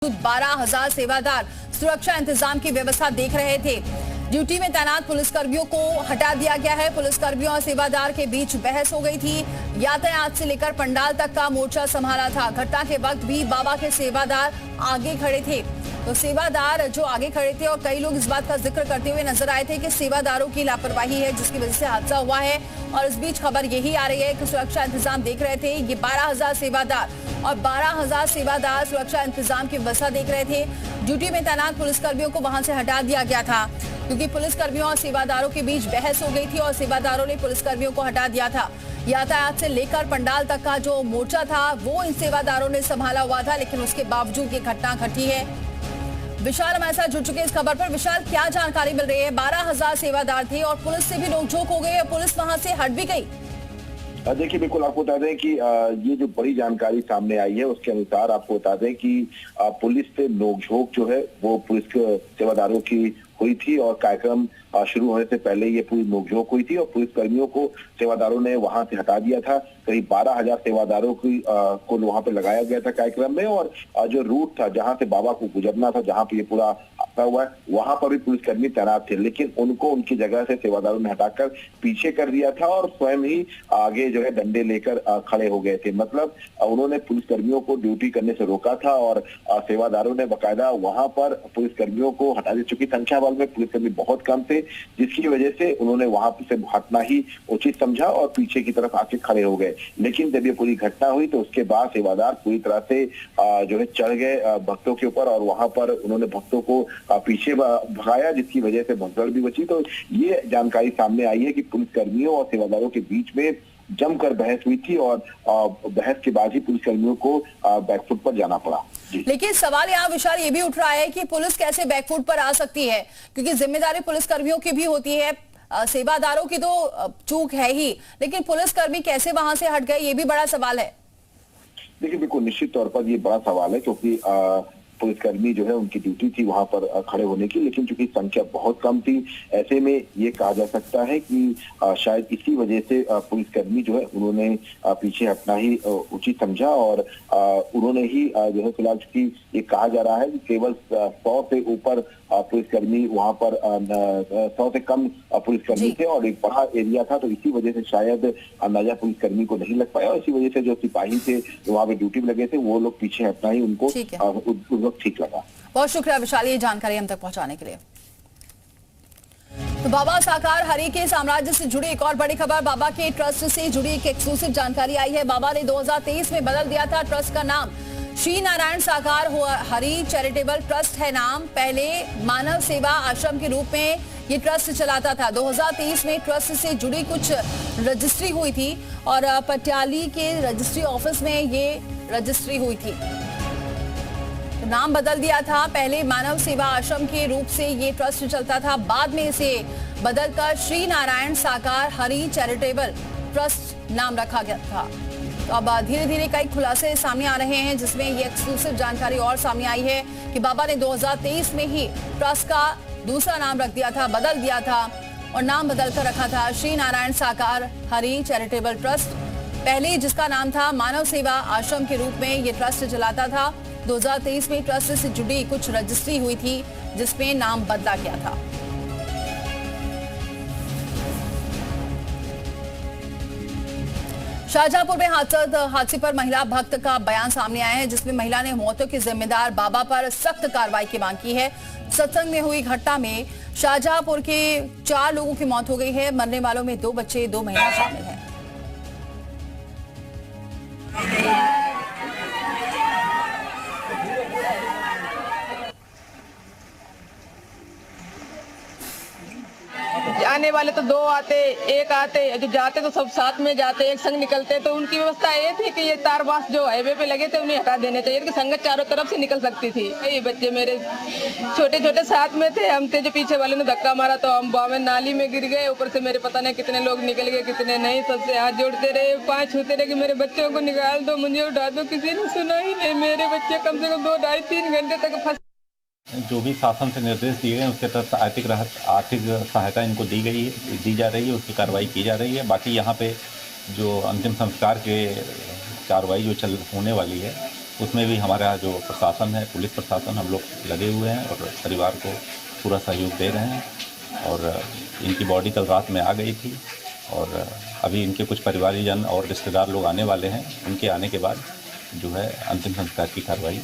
12,000 सेवादार सुरक्षा इंतजाम की व्यवस्था देख रहे थे। ड्यूटी में तैनात पुलिसकर्मियों को हटा दिया गया है। पुलिसकर्मियों और सेवादार के बीच बहस हो गई थी। यातायात से लेकर पंडाल तक का मोर्चा संभाला था। घटना के वक्त भी बाबा के सेवादार आगे खड़े थे। तो सेवादार जो आगे खड़े थे और कई लोग इस बात का जिक्र करते हुए नजर आए थे कि सेवादारों की लापरवाही है जिसकी वजह से हादसा हुआ है। और इस बीच खबर यही आ रही है कि सुरक्षा इंतजाम देख रहे थे। ये 12,000 सेवादार और 12,000 सेवादार सुरक्षा इंतजाम की व्यवस्था देख रहे थे। ड्यूटी में तैनात पुलिसकर्मियों को वहां से हटा दिया गया था क्योंकि पुलिसकर्मियों और सेवादारों के बीच बहस हो गई थी और सेवादारों ने पुलिसकर्मियों को हटा दिया था। यातायात से लेकर पंडाल तक का जो मोर्चा था वो इन सेवादारों ने संभाला हुआ था, लेकिन उसके बावजूद ये घटना घटी है। विशाल हमारे साथ जुड़ चुके इस खबर पर। विशाल, क्या जानकारी मिल रही है? 12,000 सेवादार थे और पुलिस से भी नोकझोंक हो गई और पुलिस वहां से हट भी गई। देखिए, बिल्कुल आपको बता दें कि ये जो बड़ी जानकारी सामने आई है उसके अनुसार आपको बता दें कि पुलिस से नोकझोंक जो है वो पुलिस के सेवादारों की हुई थी और कार्यक्रम शुरू होने से पहले ये पूरी नोकझोंक हुई थी और पुलिस कर्मियों को सेवादारों ने वहां से हटा दिया था। करीब 12,000 सेवादारों को वहां पे लगाया गया था कार्यक्रम में और जो रूट था जहां से बाबा को गुजरना था, जहां पे ये पूरा आता हुआ है, वहां पर भी पुलिसकर्मी तैनात थे, लेकिन उनको उनकी जगह से सेवादारों ने हटाकर पीछे कर दिया था और स्वयं ही आगे जो है डंडे लेकर खड़े हो गए थे। मतलब उन्होंने पुलिसकर्मियों को ड्यूटी करने से रोका था और सेवादारों ने बाकायदा वहां पर पुलिसकर्मियों को हटा दी। चूंकि संख्या बल में पुलिसकर्मी बहुत कम थे, जिसकी वजह से उन्होंने वहां से हटना ही उचित समझा और पीछे की तरफ आके खड़े हो गए। लेकिन जब ये पूरी घटना हुई तो उसके बाद सेवादार पूरी तरह से जो है चढ़ गए भक्तों के ऊपर और वहां पर उन्होंने भक्तों को पीछे भगाया, जिसकी वजह से भगदड़ भी बची। तो ये जानकारी सामने आई है कि पुलिसकर्मियों और सेवादारों के बीच में जमकर बहस हुई थी और बहस के बाद ही पुलिसकर्मियों को बैकफुट पर जाना पड़ा। लेकिन सवाल यहाँ विशाल ये भी उठ रहा है कि पुलिस कैसे बैकफुट पर आ सकती है, क्योंकि जिम्मेदारी पुलिसकर्मियों की भी होती है। सेवादारों की तो चूक है ही, लेकिन पुलिसकर्मी कैसे वहां से हट गए, ये भी बड़ा सवाल है। देखिए, बिल्कुल निश्चित तौर पर ये बड़ा सवाल है क्योंकि पुलिसकर्मी जो है उनकी ड्यूटी थी वहां पर खड़े होने की, लेकिन चूंकि संख्या बहुत कम थी, ऐसे में ये कहा जा सकता है कि शायद इसी वजह से पुलिसकर्मी जो है उन्होंने पीछे हटना ही उचित समझा और उन्होंने ही जो है फिलहाल चूंकि ये कहा जा रहा है कि केवल 100 से ऊपर पुलिसकर्मी वहां पर 100 से कम पुलिसकर्मी थे और एक बड़ा एरिया था, तो इसी वजह से शायद अंदाजा पुलिसकर्मी को नहीं लग पाया और इसी वजह से जो सिपाही थे जो वहां पे ड्यूटी में लगे थे वो लोग पीछे हटना ही उनको ठीक लगा। बहुत शुक्रिया विशाल, ये जानकारी हम तक पहुंचाने के लिए। तो बाबा साकार हरि के साम्राज्य से जुड़ी एक और बड़ी खबर। बाबा के ट्रस्ट से जुड़ी एक एक्सक्लूसिव जानकारी आई है। बाबा ने 2023 में बदल दिया था ट्रस्ट का नाम। श्री नारायण साकार हरि चैरिटेबल ट्रस्ट है नाम। पहले मानव सेवा आश्रम के रूप में ये ट्रस्ट चलाता था। 2023 में ट्रस्ट से जुड़ी कुछ रजिस्ट्री हुई थी और पटियाली के रजिस्ट्री ऑफिस में ये रजिस्ट्री हुई थी। नाम बदल दिया था। पहले मानव सेवा आश्रम के रूप से ये ट्रस्ट चलता था, बाद में इसे बदलकर श्री नारायण साकार हरि चैरिटेबल ट्रस्ट नाम रखा गया था। तो अब धीरे धीरे कई खुलासे सामने आ रहे हैं, जिसमें ये एक्सक्लूसिव जानकारी और सामने आई है कि बाबा ने 2023 में ही ट्रस्ट का दूसरा नाम रख दिया था, बदल दिया था और नाम बदलकर रखा था श्री नारायण साकार हरि चैरिटेबल ट्रस्ट। पहले जिसका नाम था मानव सेवा आश्रम के रूप में ये ट्रस्ट चलाता था। 2023 में ट्रस्ट से जुड़ी कुछ रजिस्ट्री हुई थी जिसमें नाम बदला गया था। शाहजहांपुर में हादसे पर महिला भक्त का बयान सामने आया है, जिसमें महिला ने मौतों के जिम्मेदार बाबा पर सख्त कार्रवाई की मांग की है। सत्संग में हुई घटना में शाहजहांपुर के 4 लोगों की मौत हो गई है। मरने वालों में 2 बच्चे 2 महिला शामिल हैं। आने वाले तो 2 आते, 1 आते, जो जाते तो सब साथ में जाते, एक संग निकलते। तो उनकी व्यवस्था ये थी कि ये तारबास जो हाईवे पे लगे थे उन्हें हटा देने चाहिए कि संगत चारों तरफ से निकल सकती थी। ये बच्चे मेरे छोटे छोटे साथ में थे, हम थे, जो पीछे वाले ने धक्का मारा तो हम बाव में नाली में गिर गए। ऊपर से मेरे पता नहीं कितने लोग निकल गए, कितने नहीं। सबसे हाथ जोड़ते रहे, 5 छूते रहे कि मेरे बच्चों को निकाल दो, मुझे उठा दो। किसी ने सुना ही नहीं। मेरे बच्चे कम से कम 2, 2.5, 3 घंटे तक फंस। जो भी शासन से निर्देश दिए गए उसके तहत आर्थिक सहायता इनको दी जा रही है, उसकी कार्रवाई की जा रही है। बाकी यहाँ पे जो अंतिम संस्कार के कार्रवाई जो होने वाली है उसमें भी हमारा जो प्रशासन है, पुलिस प्रशासन, हम लोग लगे हुए हैं और परिवार को पूरा सहयोग दे रहे हैं। और इनकी बॉडी कल रात में आ गई थी और अभी इनके कुछ परिवारीजन और रिश्तेदार लोग आने वाले हैं। उनके आने के बाद जो है अंतिम संस्कार की कार्रवाई